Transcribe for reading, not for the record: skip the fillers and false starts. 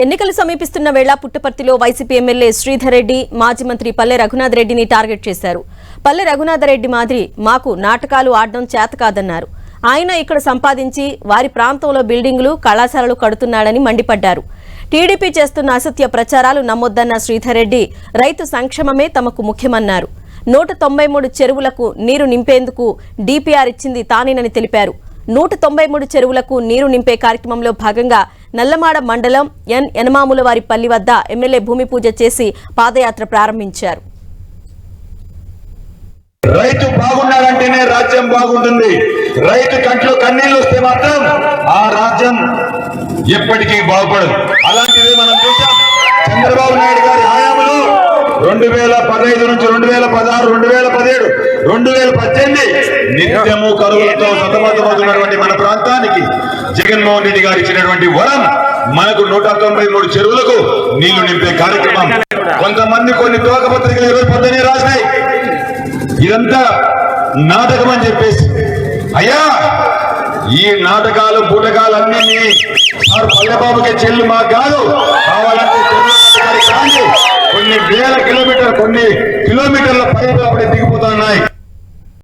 ఎన్నికలు సమీపిస్తున్న వేళ పుట్టపర్తిలో వైసీపీ ఎమ్మెల్యే శ్రీధర్ రెడ్డి మాజీ మంత్రి పల్లె రఘునాథ్ రెడ్డిని టార్గెట్ చేశారు. పల్లె రఘునాథ్ రెడ్డి మాదిరి మాకు నాటకాలు ఆడడం చేత కాదన్నారు. ఆయన ఇక్కడ సంపాదించి వారి ప్రాంతంలో బిల్డింగులు కళాశాలలు కడుతున్నాడని మండిపడ్డారు. టీడీపీ చేస్తున్న అసత్య ప్రచారాలు నమ్మొద్దన్న శ్రీధర్ రెడ్డి రైతు సంక్షేమమే తమకు ముఖ్యమన్నారు. 193 చెరువులకు నీరు నింపేందుకు డీపీఆర్ ఇచ్చింది తానేనని తెలిపారు. 193 చెరువులకు నీరు నింపే కార్యక్రమంలో భాగంగా నల్లమాడ మండలం యనమాములవారిపల్లి వద్ద ఎమ్మెల్యే భూమి పూజ చేసి పాదయాత్ర ప్రారంభించారు. రైతు బాగున్నాడంటేనే రాజ్యం బాగుంటుంది. రైతు కంట్లో కన్నీళ్లు వస్తే మాత్రం ఆ రాజ్యం ఎప్పటికీ బాగుపడదు. అలాంటిది మనం చూసాం. చంద్రబాబు నాయుడు గారి హయాంలో 2015 నుంచి 2016, 2017, 2018 నిత్యము కరువులతో సతమతమవుతున్నటువంటి మన ప్రాంతానికి జగన్మోహన్ రెడ్డి గారు ఇచ్చినటువంటి వరం మనకు 193 చెరువులకు నీళ్లు నింపే కార్యక్రమం. కొంతమంది కొన్ని తోకపత్రికలు ఈరోజు పొద్దునే రాసినాయి ఇదంతా నాటకం అని చెప్పేసి. అయ్యా, ఈ నాటకాలు బూటకాలన్నీ సార్ పల్లెబాబుకి చెల్లు మాకు కాదు. కావాలంటే కొన్ని వేల కిలోమీటర్ల పైపు అప్పుడే దిగిపోతున్నాయి.